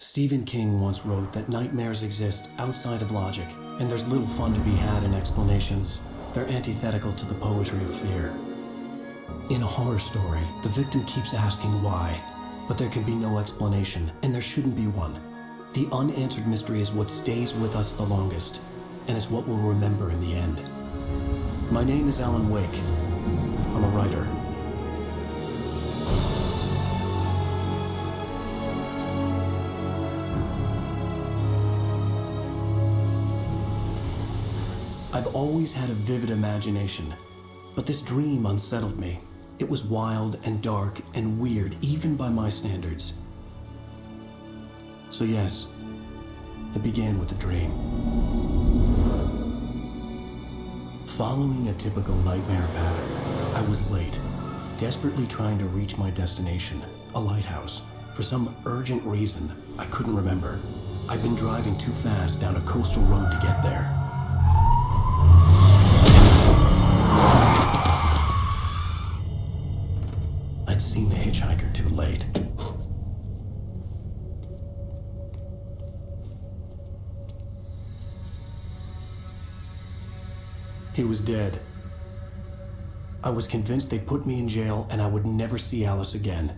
Stephen King once wrote that nightmares exist outside of logic, and there's little fun to be had in explanations. They're antithetical to the poetry of fear. In a horror story, the victim keeps asking why, but there can be no explanation, and there shouldn't be one. The unanswered mystery is what stays with us the longest, and is what we'll remember in the end. My name is Alan Wake. I'm a writer. I've always had a vivid imagination, but this dream unsettled me. It was wild and dark and weird, even by my standards. So yes, it began with a dream. Following a typical nightmare pattern, I was late, desperately trying to reach my destination, a lighthouse. For some urgent reason, I couldn't remember. I'd been driving too fast down a coastal road to get there. I'd seen the hitchhiker too late. He was dead. I was convinced they'd put me in jail and I would never see Alice again.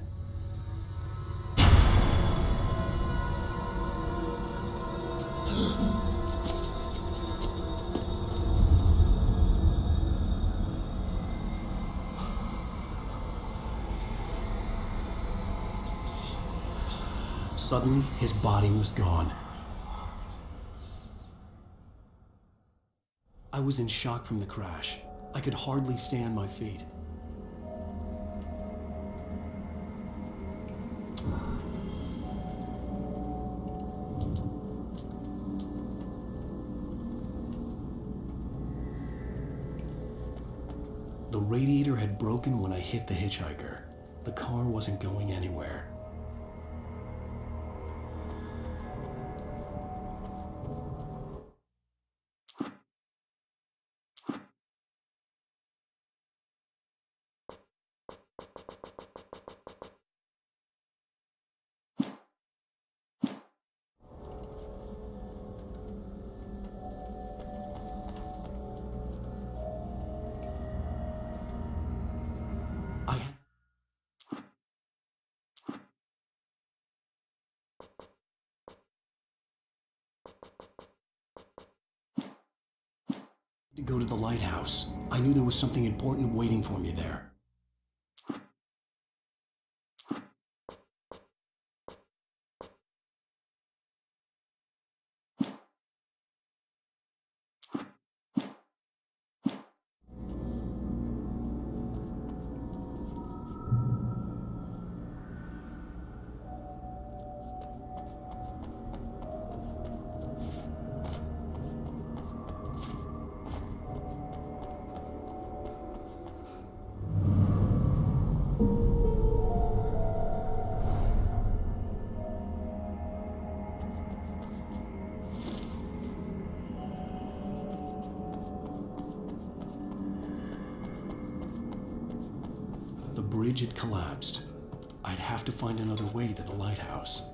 Suddenly, his body was gone. I was in shock from the crash. I could hardly stay on my feet. The radiator had broken when I hit the hitchhiker. The car wasn't going anywhere. To go to the lighthouse. I knew there was something important waiting for me there. The bridge had collapsed. I'd have to find another way to the lighthouse.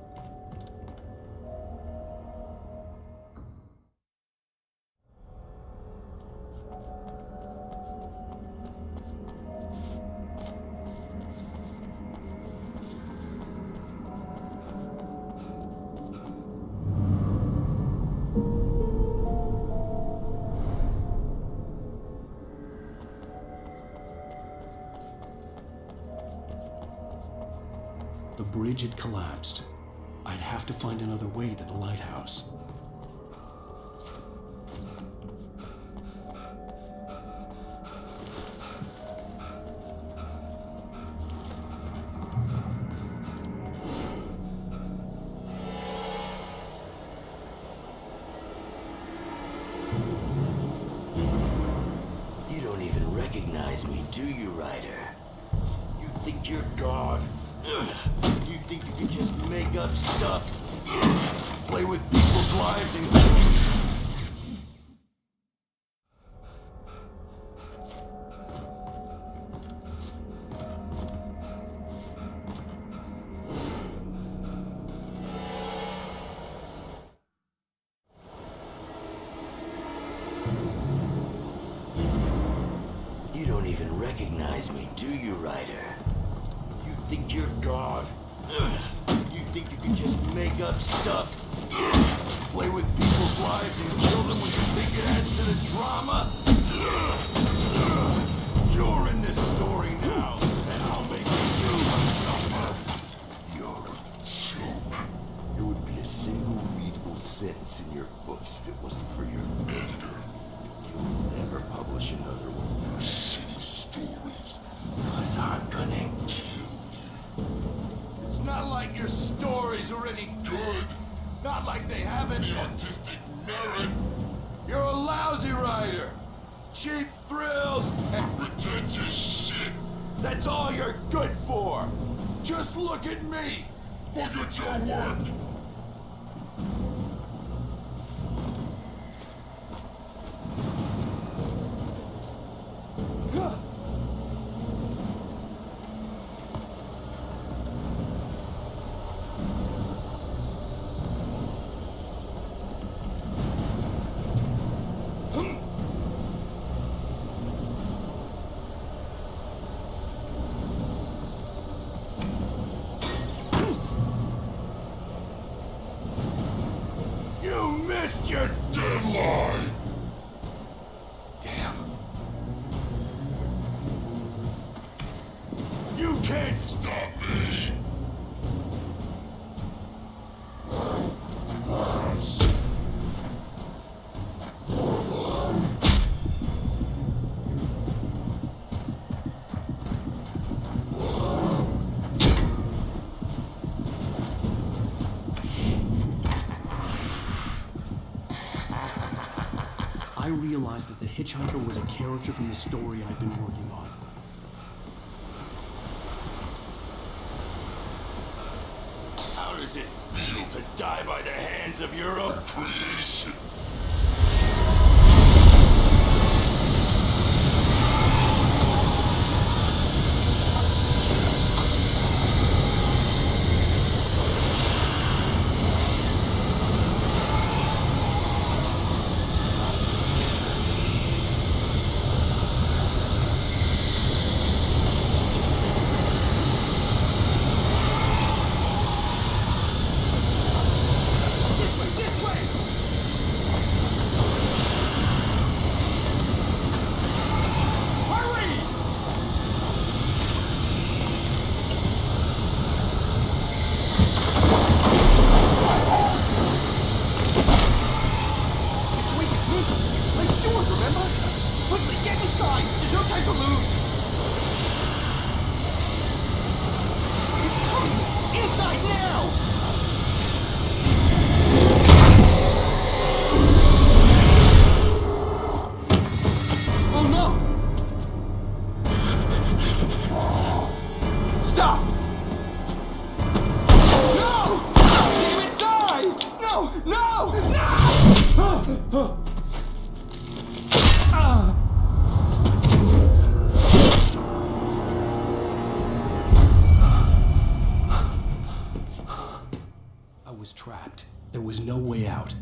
The bridge had collapsed. I'd have to find another way to the lighthouse. You don't even recognize me, do you, Ryder? You think you're God? You think you can just make up stuff? Play with people's lives and... even recognize me, do you, Ryder? You think you're God? You think you can just make up stuff? Play with people's lives and kill them when you think it adds to the drama? You're in this story now, and I'll make you suffer. You're a joke. There would be a single readable sentence in your books if it wasn't for your editor. You'll never publish another one of your shitty stories, because I'm gonna kill you. It's not like your stories are any good. Not like they have any artistic merit. You're a lousy writer. Cheap thrills and pretentious shit. That's all you're good for. Just look at me. Look at your work. You missed your deadline! Damn. You can't stop me! I realized that the hitchhiker was a character from the story I'd been working on. How does it feel to die by the hands of your own creation? I was trapped. There was no way out.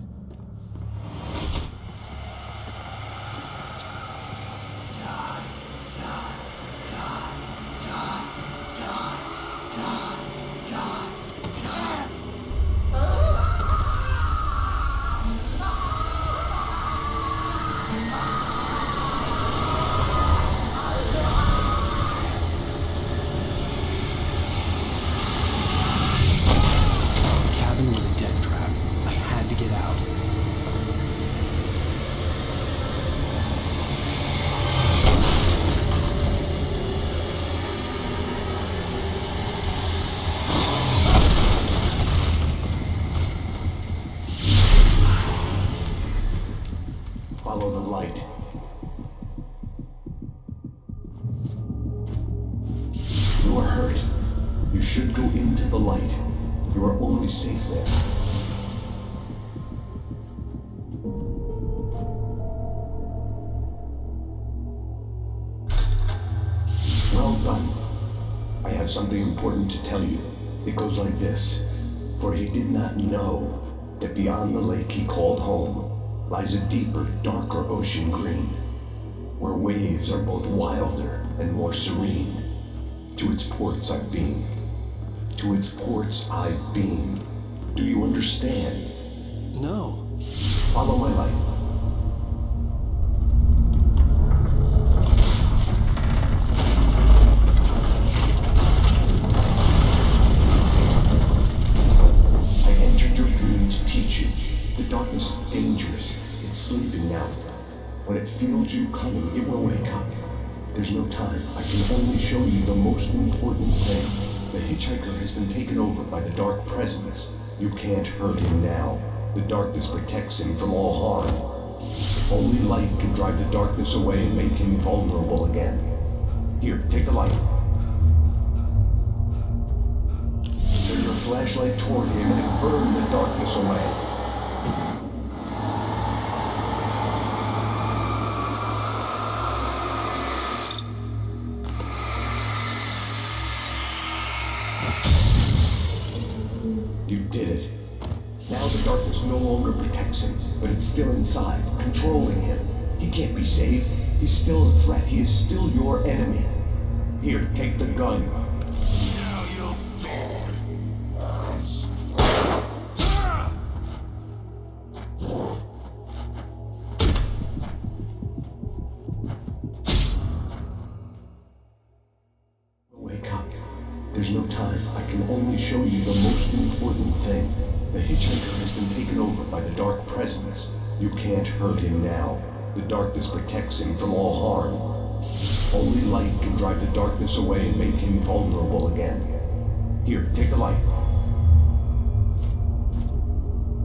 The cabin was a death trap. I had to get out. Follow the light. You are hurt. You should go into the light. You are only safe there. Well done. I have something important to tell you. It goes like this. For he did not know that beyond the lake he called home lies a deeper, darker ocean green. where waves are both wilder and more serene. To its ports I've been. To its ports I've been. Do you understand? No. Follow my light. I entered your dream to teach you. The darkness is dangerous. It's sleeping now. When it feels you coming, it will wake up. There's no time. I can only show you the most important thing. The hitchhiker has been taken over by the Dark Presence. You can't hurt him now. The darkness protects him from all harm. Only light can drive the darkness away and make him vulnerable again. Here, take the light. Turn your flashlight toward him and burn the darkness away. You did it. Now the darkness no longer protects him, but it's still inside, controlling him. He can't be saved. He's still a threat. He is still your enemy. Here, take the gun. Now you'll die. Wake up. There's no time. I can only show you the most important thing. The hitchhiker has been taken over by the Dark Presence. You can't hurt him now. The darkness protects him from all harm. Only light can drive the darkness away and make him vulnerable again. Here, take the light.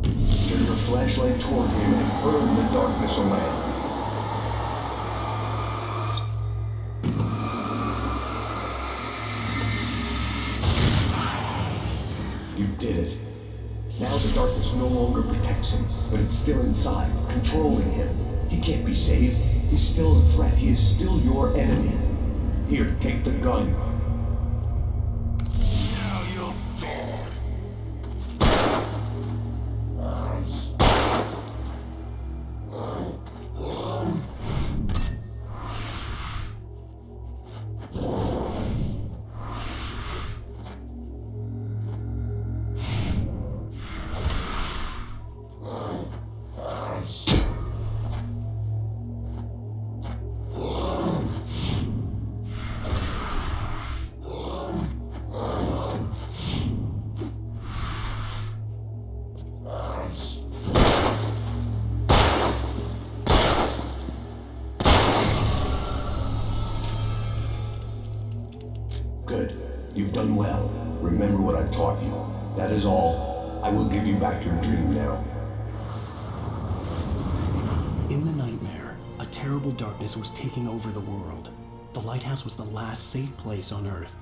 Turn your flashlight toward him and burn the darkness away. You did it. Now the darkness no longer protects him, but it's still inside, controlling him. He can't be saved. He's still a threat. He is still your enemy. Here, take the gun. Now you'll die. Good. You've done well. Remember what I've taught you. That is all. I will give you back your dream now. In the nightmare, a terrible darkness was taking over the world. The lighthouse was the last safe place on Earth.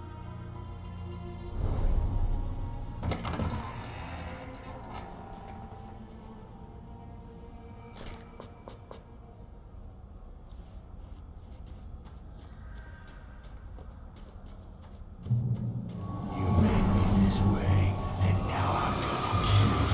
You made me this way, and now I'm gonna kill you.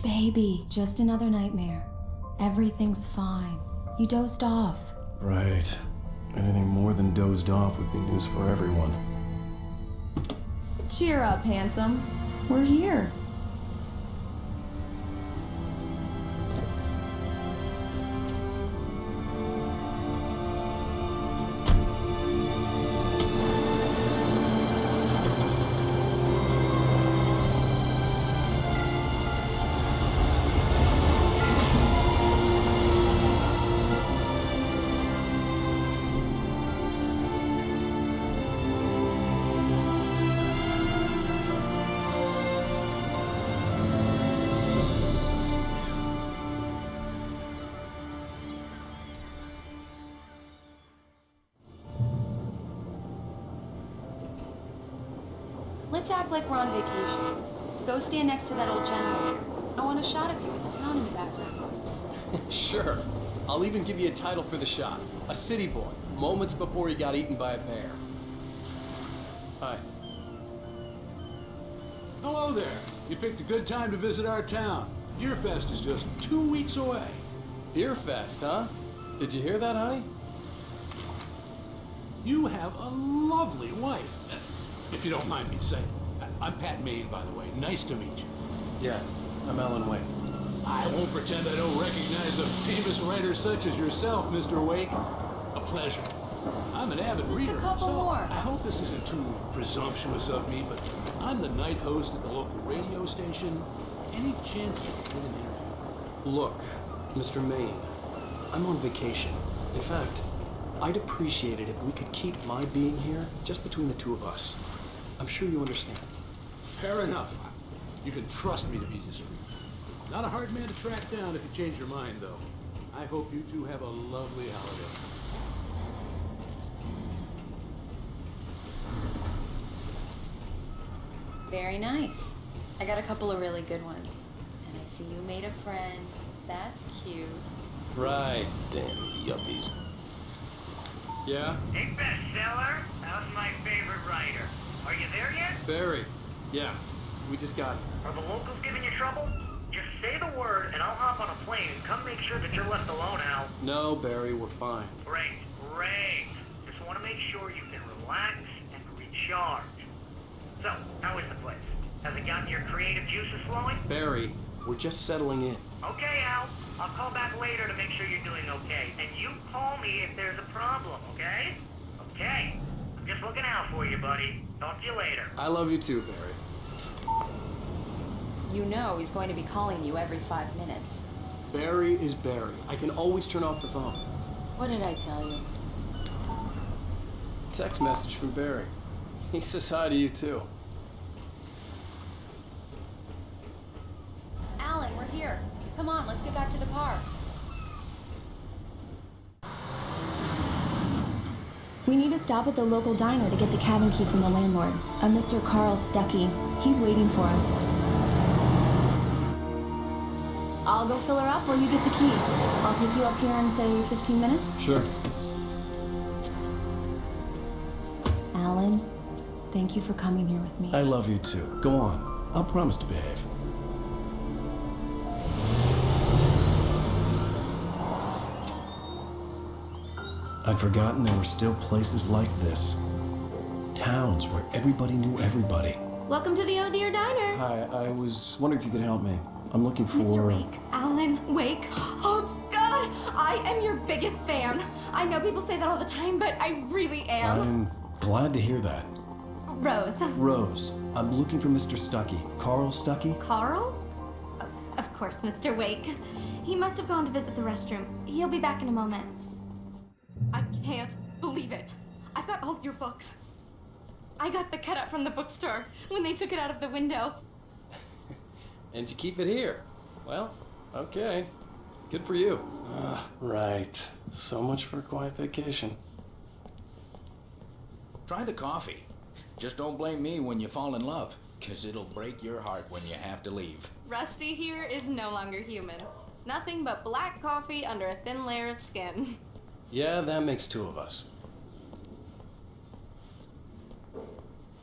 baby. Just another nightmare. Everything's fine. You dozed off. Right. Anything more than dozed off would be news for everyone. Cheer up, handsome. We're here. Let's act like we're on vacation. Go stand next to that old gentleman there. I want a shot of you with the town in the background. Sure. I'll even give you a title for the shot. A city boy, moments before he got eaten by a bear. Hi. Hello there. You picked a good time to visit our town. Deerfest is just 2 weeks away. Deerfest, huh? Did you hear that, honey? You have a lovely wife. If you don't mind me saying. I'm Pat Maine, by the way. Nice to meet you. Yeah, I'm Alan Wake. I won't pretend I don't recognize a famous writer such as yourself, Mr. Wake. A pleasure. I'm an avid Just a reader, couple so more. I hope this isn't too presumptuous of me, but I'm the night host at the local radio station. Any chance to get an interview? Look, Mr. Maine, I'm on vacation. In fact, I'd appreciate it if we could keep my being here just between the two of us. I'm sure you understand. Fair enough. You can trust me to be discreet. Not a hard man to track down if you change your mind, though. I hope you two have a lovely holiday. Very nice. I got a couple of really good ones. And I see you made a friend. That's cute. Right, damn yuppies. Yeah? Hey, bestseller, how's my favorite writer? Are you there yet? Barry. Yeah, we just got here. Are the locals giving you trouble? Just say the word and I'll hop on a plane and come make sure that you're left alone, Al. No, Barry, we're fine. Great, great. Just want to make sure you can relax and recharge. So, how is the place? Has it gotten your creative juices flowing? Barry, we're just settling in. Okay, Al. I'll call back later to make sure you're doing okay. And you call me if there's a problem, okay? Okay. I'm just looking out for you, buddy. Talk to you later. I love you too, Barry. You know he's going to be calling you every 5 minutes. Barry is Barry. I can always turn off the phone. What did I tell you? Text message from Barry. He says hi to you too. Alan, we're here. Come on, let's get back to the car. We need to stop at the local diner to get the cabin key from the landlord, a Mr. Carl Stuckey. He's waiting for us. I'll go fill her up while you get the key. I'll pick you up here in, say, 15 minutes. Sure. Alan, thank you for coming here with me. I love you too. Go on. I'll promise to behave. I'd forgotten there were still places like this. Towns where everybody knew everybody. Welcome to the Oh Dear Diner. Hi, I was wondering if you could help me. I'm looking for... Mr. Wake. Alan Wake. Oh, God. I am your biggest fan. I know people say that all the time, but I really am. I'm glad to hear that. Rose. Rose, I'm looking for Mr. Stuckey. Carl Stuckey? Carl? Of course, Mr. Wake. He must have gone to visit the restroom. He'll be back in a moment. I can't believe it. I've got all your books. I got the cutout from the bookstore when they took it out of the window. And you keep it here. Well, okay. Good for you. Right. So much for a quiet vacation. Try the coffee. Just don't blame me when you fall in love, 'cause it'll break your heart when you have to leave. Rusty here is no longer human. Nothing but black coffee under a thin layer of skin. Yeah, that makes two of us.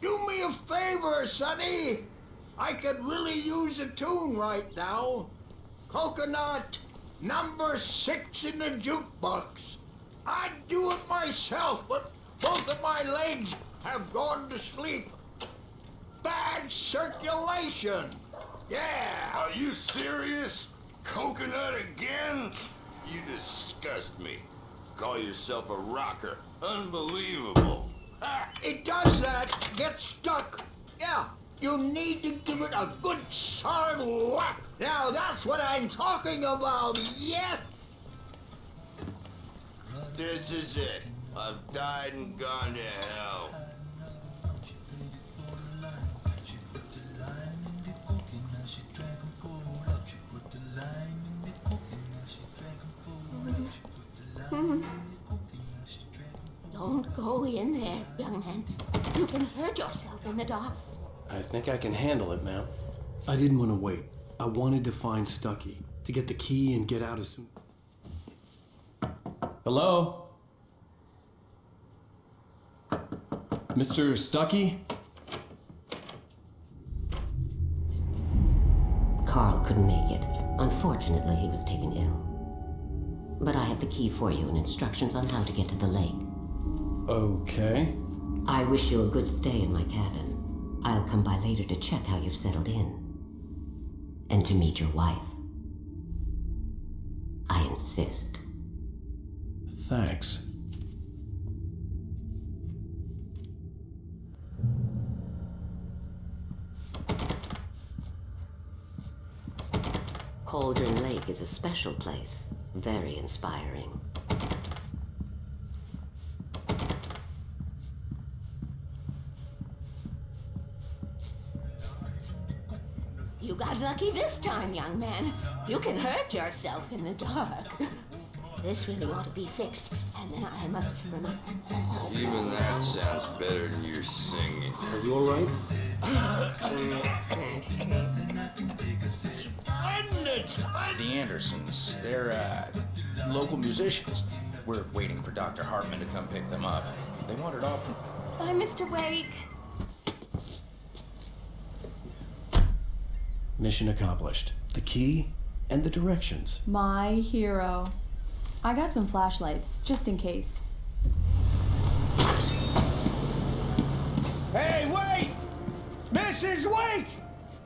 Do me a favor, Sonny. I could really use a tune right now. Coconut, number 6 in the jukebox. I'd do it myself, but both of my legs have gone to sleep. Bad circulation. Yeah. Are you serious? Coconut again? You disgust me. Call yourself a rocker. Unbelievable. It does that. Get stuck. Yeah. You need to give it a good solid whack. Now that's what I'm talking about. Yes. This is it. I've died and gone to hell. Don't go in there, young man. You can hurt yourself in the dark. I think I can handle it, ma'am. I didn't want to wait. I wanted to find Stucky, to get the key and get out as soon. Hello? Mr. Stucky? Carl couldn't make it. Unfortunately, he was taken ill. But I have the key for you and instructions on how to get to the lake. Okay. I wish you a good stay in my cabin. I'll come by later to check how you've settled in. And to meet your wife. I insist. Thanks. Cauldron Lake is a special place. Very inspiring. You got lucky this time, young man. You can hurt yourself in the dark. This really ought to be fixed, and then I must remember. Even that sounds better than your singing. Are you alright? The Andersons, they're, local musicians. We're waiting for Dr. Hartman to come pick them up. They wandered off from... Bye, Mr. Wake. Mission accomplished. The key and the directions. My hero. I got some flashlights, just in case. Hey, wait! Mrs. Wake!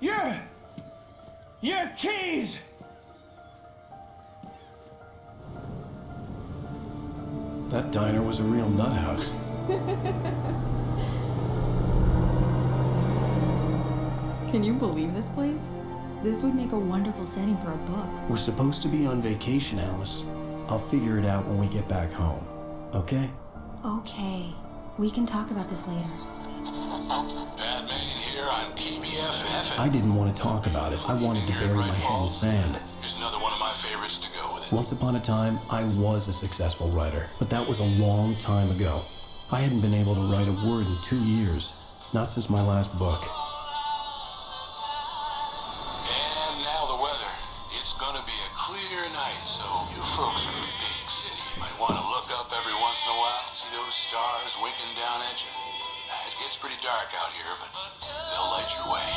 Your keys! That diner was a real nut house. Can you believe this place? This would make a wonderful setting for a book. We're supposed to be on vacation, Alice. I'll figure it out when we get back home. Okay? Okay. We can talk about this later. Batman here on PBFF. I didn't want to talk about it. I wanted to bury my head in sand. Here's another one of my favorites to go with it. Once upon a time, I was a successful writer, but that was a long time ago. I hadn't been able to write a word in 2 years. Not since my last book. And now the weather. It's gonna be a clear night, so you folks in the big city might want to look up every once in a while, see those stars winking down at you. It gets pretty dark out here, but they'll light your way.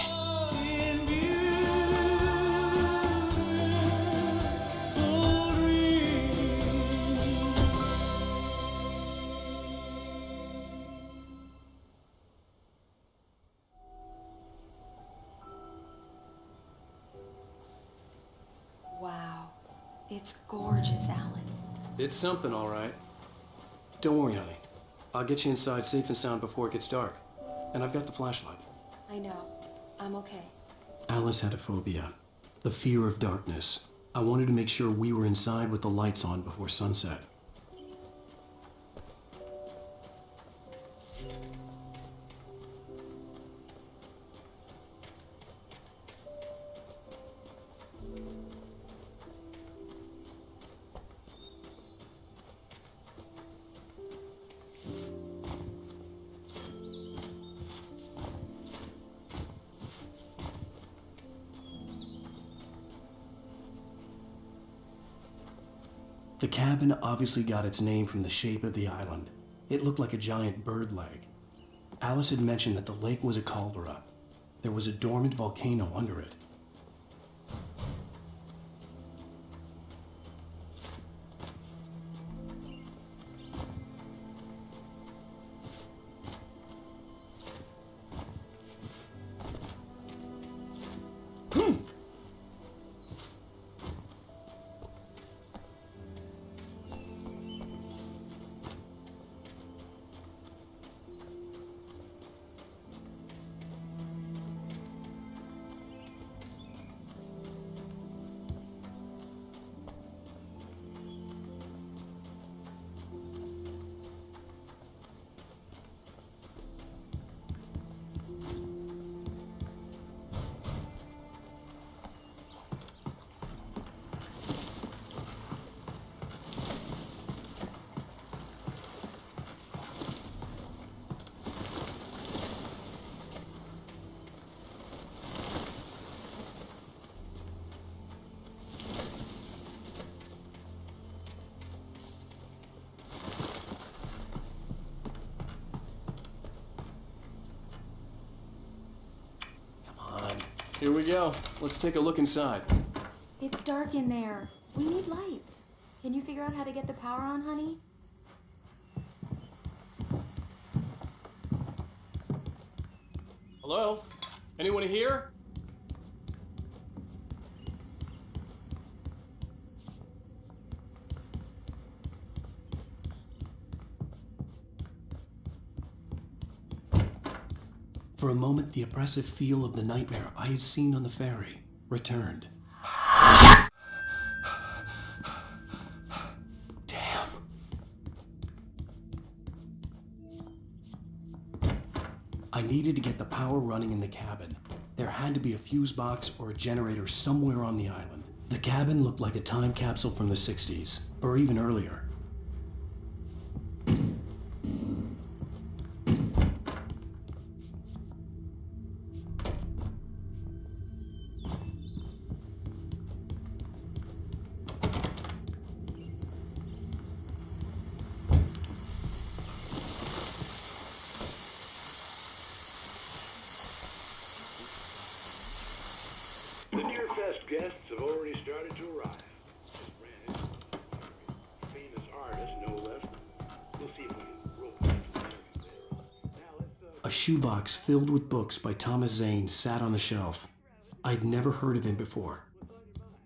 Wow. It's gorgeous, Alan. It's something, all right. Don't worry, honey. I'll get you inside safe and sound before it gets dark. And I've got the flashlight. I know. I'm okay. Alice had a phobia. The fear of darkness. I wanted to make sure we were inside with the lights on before sunset. The cabin obviously got its name from the shape of the island. It looked like a giant bird leg. Alice had mentioned that the lake was a caldera. there was a dormant volcano under it. Here we go. Let's take a look inside. It's dark in there. We need lights. Can you figure out how to get the power on, honey? Hello? Anyone here? For a moment, the oppressive feel of the nightmare I had seen on the ferry returned. Damn. I needed to get the power running in the cabin. There had to be a fuse box or a generator somewhere on the island. The cabin looked like a time capsule from the 60s, or even earlier. The Deerfest guests have already started to arrive. Miss Brandon, famous artist, no less. We'll see if we can rope them into the interview there. Now let's, A shoebox filled with books by Thomas Zane sat on the shelf. I'd never heard of him before.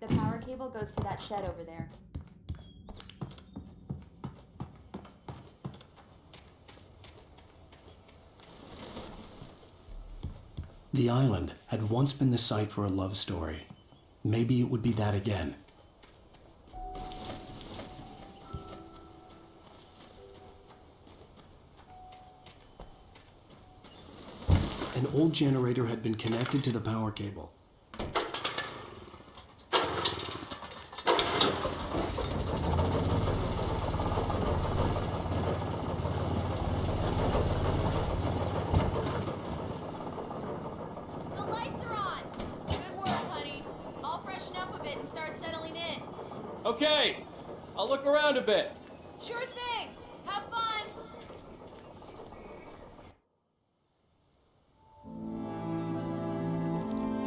The power cable goes to that shed over there. The island had once been the site for a love story. Maybe it would be that again. An old generator had been connected to the power cable. Okay, I'll look around a bit. Sure thing. Have fun.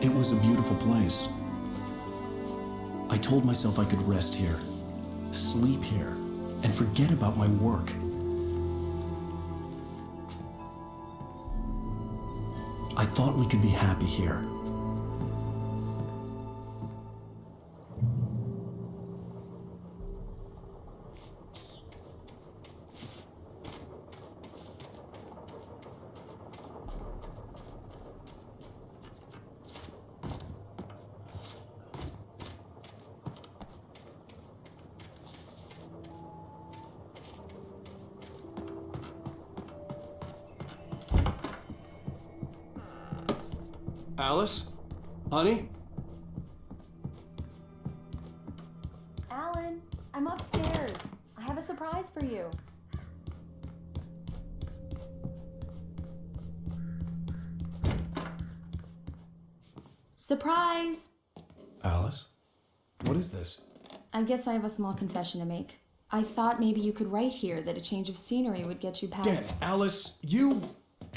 It was a beautiful place. I told myself I could rest here, sleep here, and forget about my work. I thought we could be happy here. Alice? Honey? Alan, I'm upstairs. I have a surprise for you. Surprise! Alice? What is this? I guess I have a small confession to make. I thought maybe you could write here that a change of scenery would get you past... Alice, you...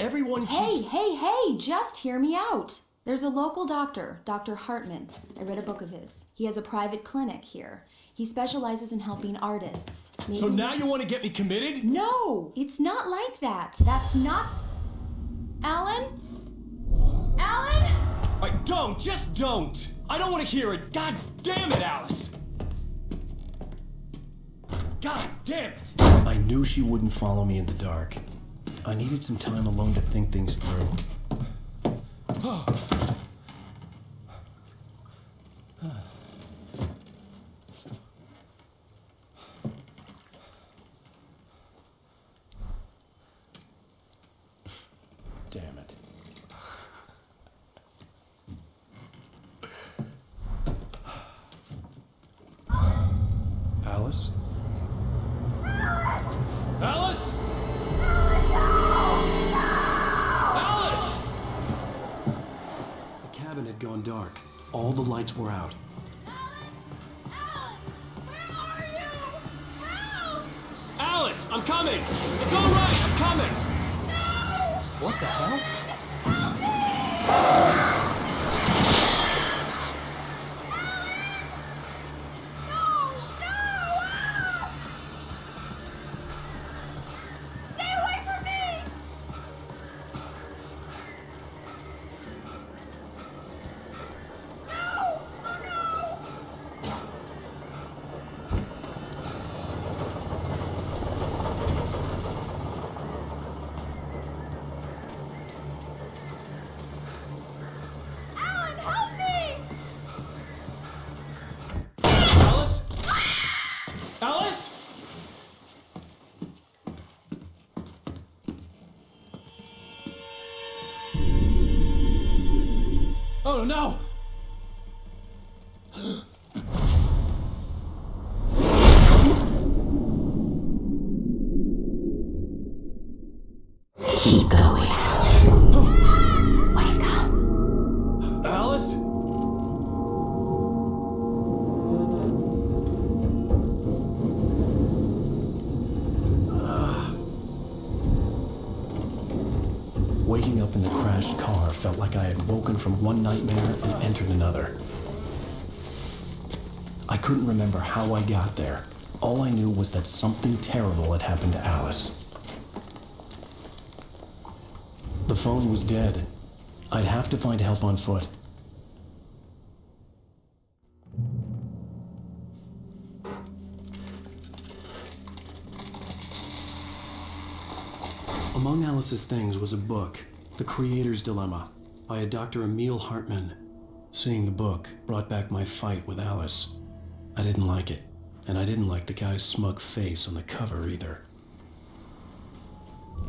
Everyone Hey, keeps... hey, just hear me out. There's a local doctor, Dr. Hartman. I read a book of his. He has a private clinic here. He specializes in helping artists. So now you want to get me committed? No, it's not like that. That's not... Alan? Alan? Just don't! I don't want to hear it. God damn it, Alice! God damn it! I knew she wouldn't follow me in the dark. I needed some time alone to think things through. Damn it. Alice? Alice? Alice! The cabin had gone dark. All the lights were out. Alice, I'm coming! It's all right, I'm coming! What the hell? Alice? Alice? Oh no! Keep going. Wake up. Alice? Waking up in the crashed car felt like I had woken from one nightmare and entered another. I couldn't remember how I got there. All I knew was that something terrible had happened to Alice. The phone was dead. I'd have to find help on foot. Among Alice's things was a book, The Creator's Dilemma, by a Dr. Emil Hartman. Seeing the book brought back my fight with Alice. I didn't like it, and I didn't like the guy's smug face on the cover either.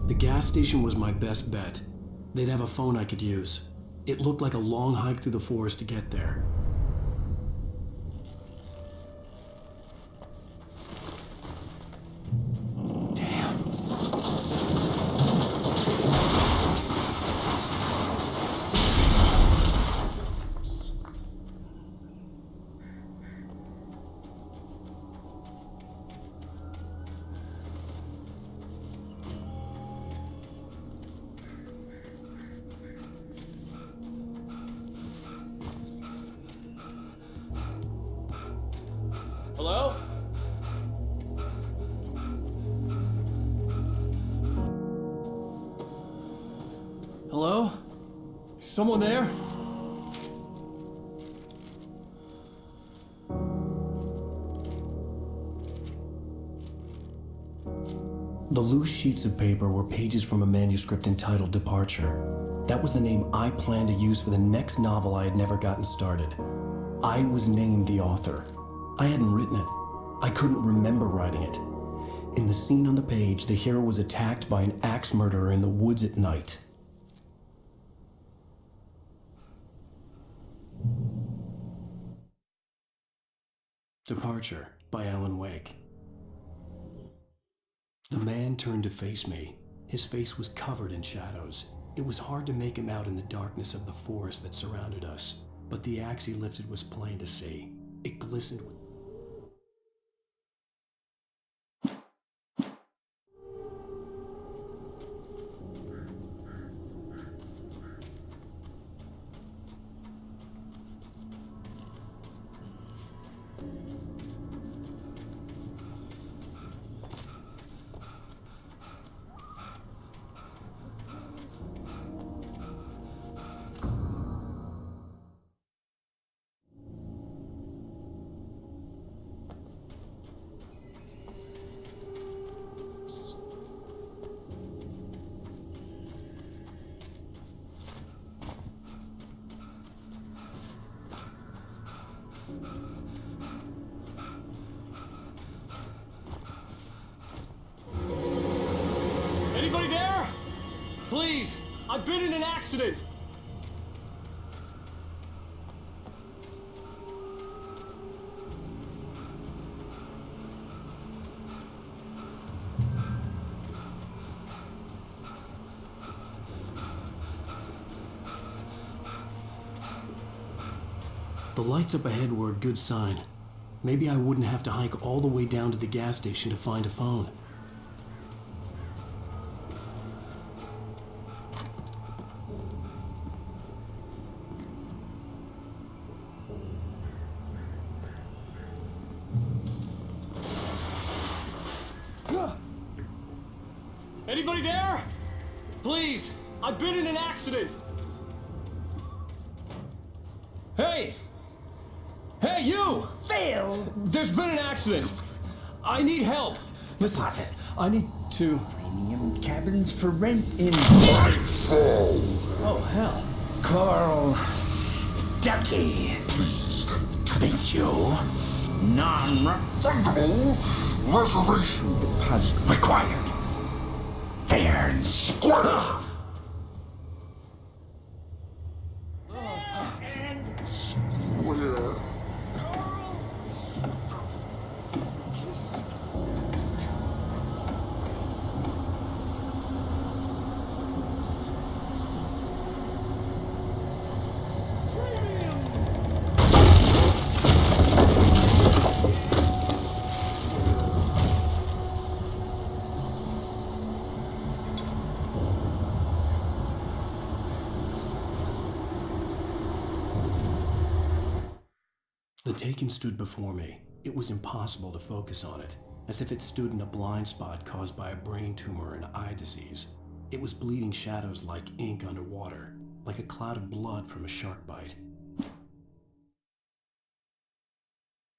The gas station was my best bet. They'd have a phone I could use. It looked like a long hike through the forest to get there. Hello? Hello? Someone there? The loose sheets of paper were pages from a manuscript entitled Departure. That was the name I planned to use for the next novel I had never gotten started. I was named the author. I hadn't written it. I couldn't remember writing it. In the scene on the page, the hero was attacked by an axe murderer in the woods at night. Departure by Alan Wake. The man turned to face me. His face was covered in shadows. It was hard to make him out in the darkness of the forest that surrounded us, but the axe he lifted was plain to see. It glistened with... Anybody there? Please, I've been in an accident. The lights up ahead were a good sign. Maybe I wouldn't have to hike all the way down to the gas station to find a phone. Anybody there? Please, I've been in an accident. Hey! Hey, you! Phil! There's been an accident. I need help. Listen, I need to... Premium cabins for rent in... Oh, hell. Carl Stuckey. Pleased to meet you. Non-refundable reservation deposit required. Fair and square. And square. The Taken stood before me. It was impossible to focus on it, as if it stood in a blind spot caused by a brain tumor and eye disease. It was bleeding shadows like ink underwater, like a cloud of blood from a shark bite.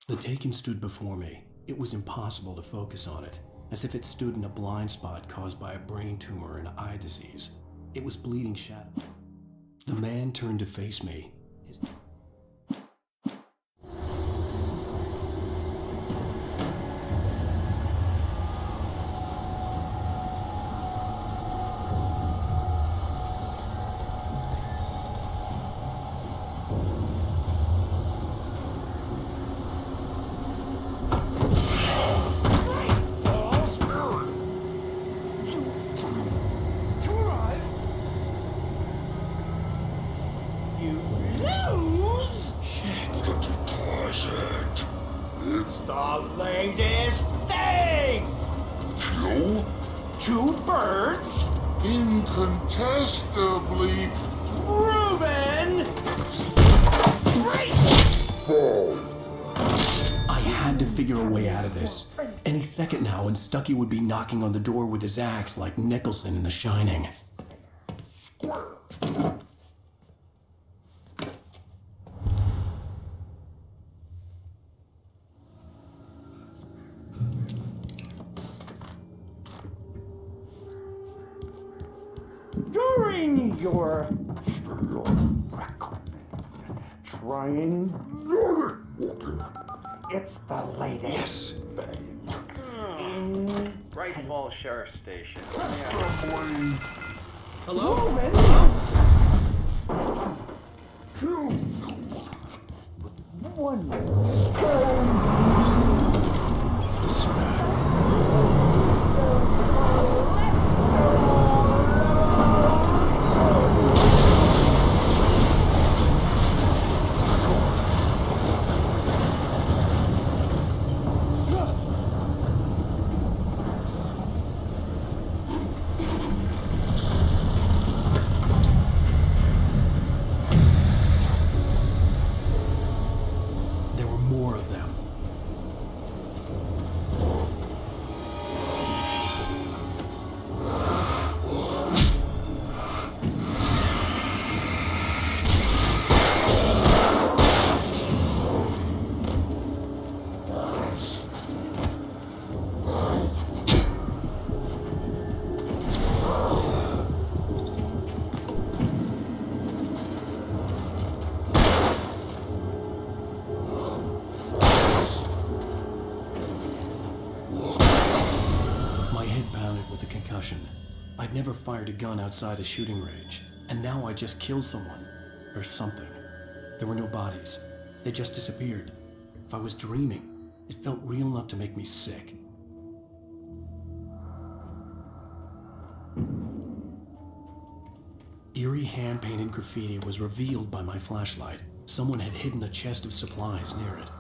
The Taken stood before me. It was impossible to focus on it, as if it stood in a blind spot caused by a brain tumor and eye disease. It was bleeding shadow. The man turned to face me. It's the latest thing! Kill? 2 birds? Incontestably Proven! Great! fall. I had to figure a way out of this. Any second now, and Stuckey would be knocking on the door with his axe like Nicholson in The Shining. During your trying, it's the latest. Yes. Bright Falls Sheriff Station. Hello? One. This is bad. There were more of them. My head pounded with a concussion. I'd never fired a gun outside a shooting range, and now I just killed someone. Or something. There were no bodies. They just disappeared. If I was dreaming, it felt real enough to make me sick. Eerie hand-painted graffiti was revealed by my flashlight. Someone had hidden a chest of supplies near it.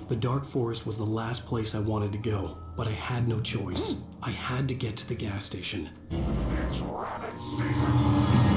The dark forest was the last place I wanted to go, but I had no choice. I had to get to the gas station. It's rabbit season!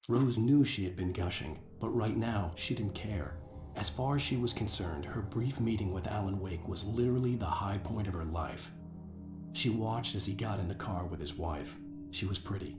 Rose knew she had been gushing, but right now she didn't care. As far as she was concerned, her brief meeting with Alan Wake was literally the high point of her life. She watched as he got in the car with his wife. She was pretty.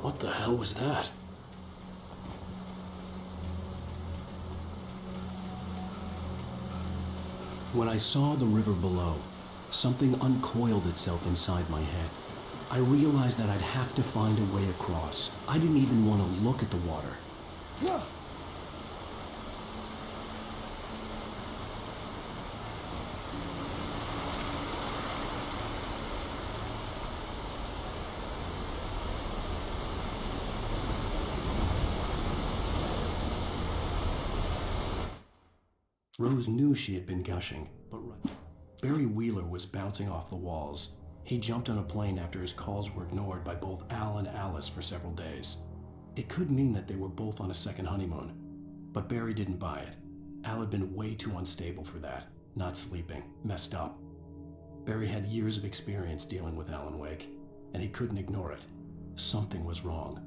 What the hell was that? When I saw the river below, something uncoiled itself inside my head. I realized that I'd have to find a way across. I didn't even want to look at the water. Rose knew she had been gushing, but Barry Wheeler was bouncing off the walls. He jumped on a plane after his calls were ignored by both Al and Alice for several days. It could mean that they were both on a second honeymoon, but Barry didn't buy it. Al had been way too unstable for that, not sleeping, messed up. Barry had years of experience dealing with Alan Wake, and he couldn't ignore it. Something was wrong.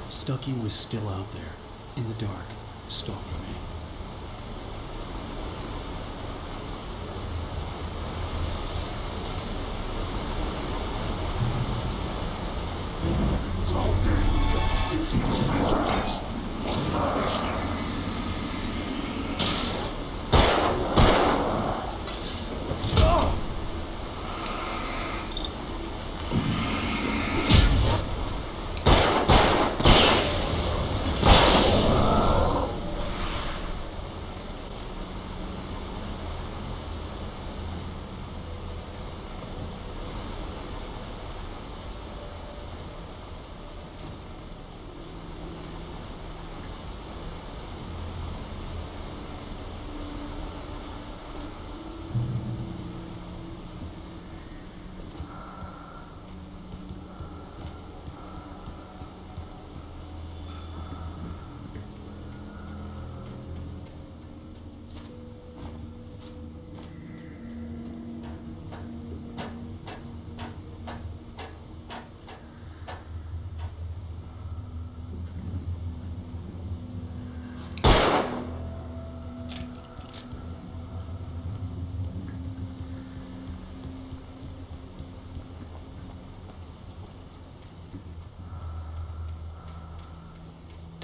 Stucky was still out there, in the dark, stalking me.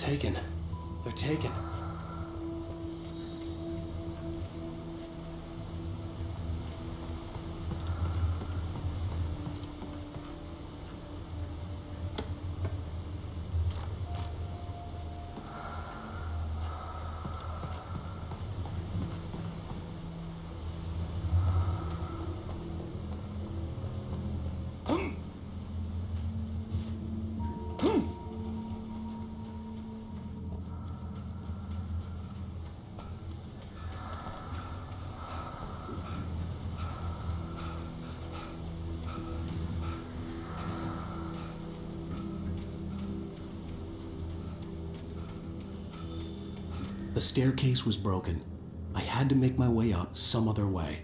Taken. They're taken. The staircase was broken. I had to make my way up some other way.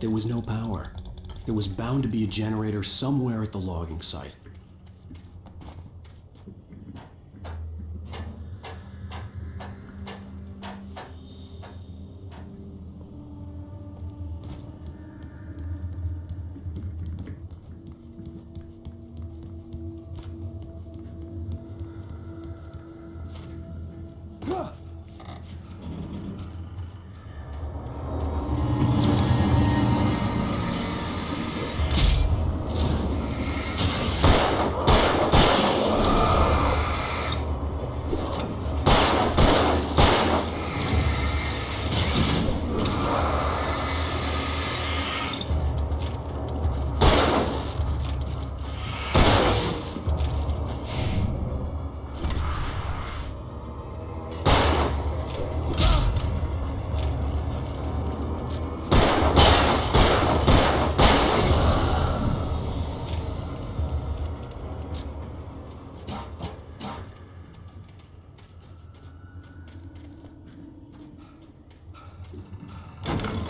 There was no power. There was bound to be a generator somewhere at the logging site.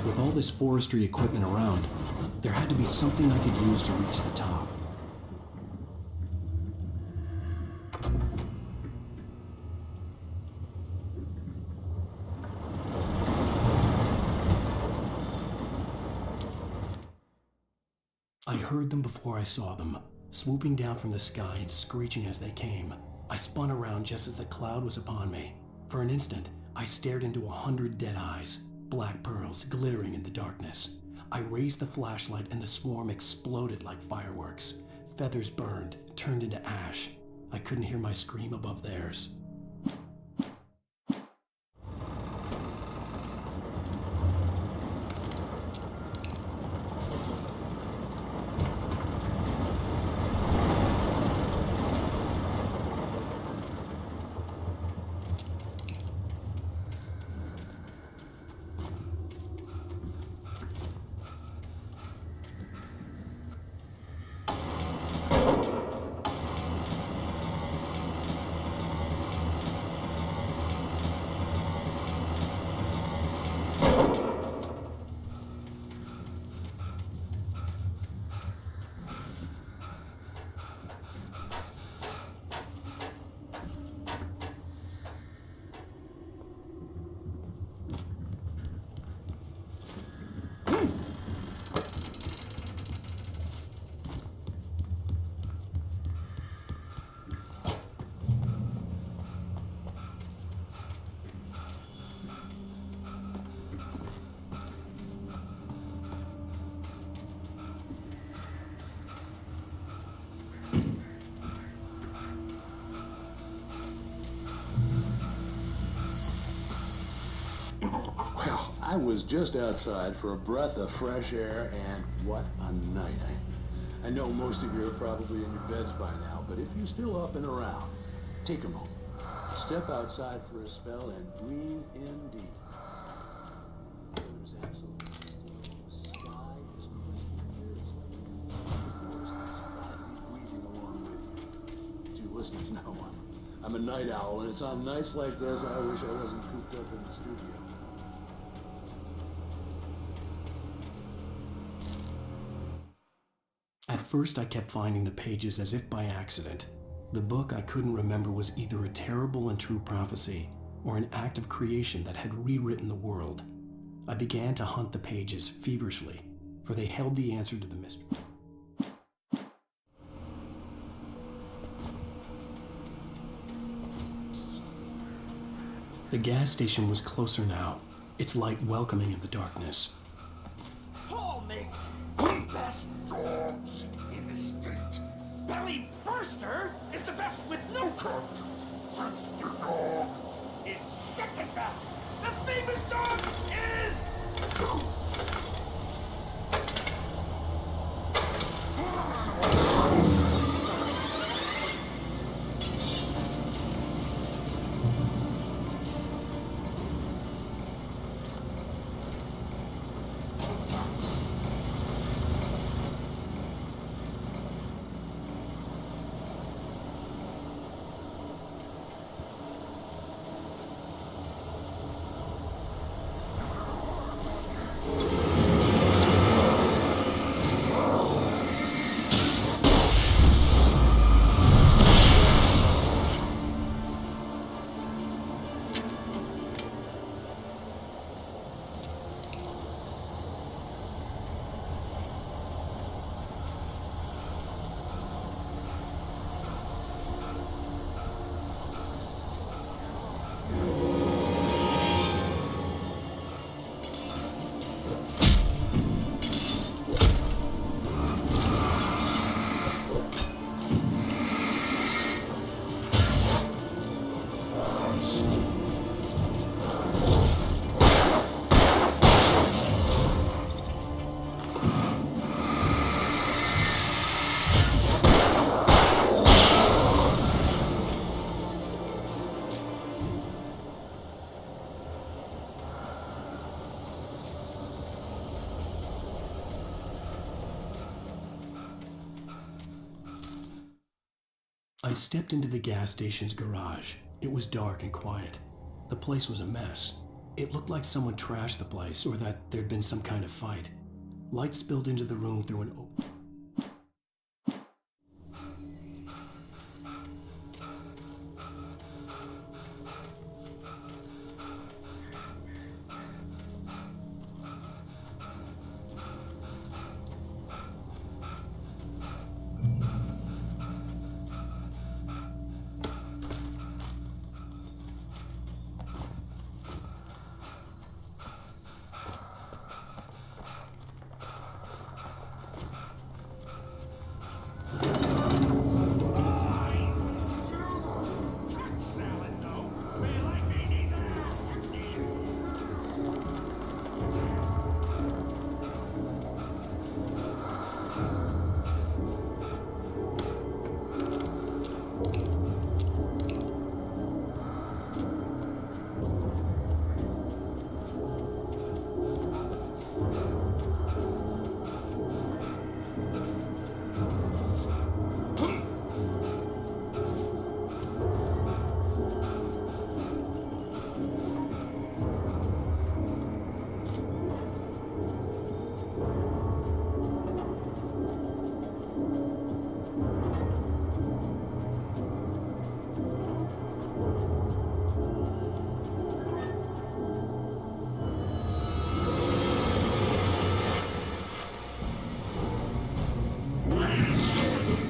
With all this forestry equipment around, there had to be something I could use to reach the top. I heard them before I saw them, swooping down from the sky and screeching as they came. I spun around just as the cloud was upon me. For an instant, I stared into 100 dead eyes, black pearls glittering in the darkness. I raised the flashlight and the swarm exploded like fireworks. Feathers burned, turned into ash. I couldn't hear my scream above theirs. Well, I was just outside for a breath of fresh air, and what a night. I know most of you are probably in your beds by now, but if you're still up and around, take a moment. Step outside for a spell and breathe in deep. The weather's absolutely still. The sky is crystal clear. It's like the forest is quietly breathing along with you. To you listeners know, I'm a night owl, and it's on nights like this I wish I wasn't cooped up in the studio. At first, I kept finding the pages as if by accident. The book I couldn't remember was either a terrible and true prophecy or an act of creation that had rewritten the world. I began to hunt the pages feverishly, for they held the answer to the mystery. The gas station was closer now, its light welcoming in the darkness. Paul makes the best dogs in the state. Belly Burster is the best with no contest. Monster Dog is second best. The famous dog is... I stepped into the gas station's garage. It was dark and quiet. The place was a mess. It looked like someone trashed the place or that there'd been some kind of fight. Light spilled into the room through an open...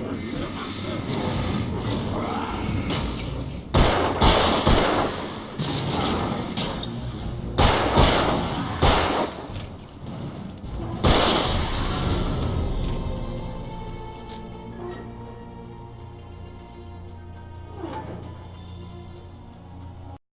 Magnificent!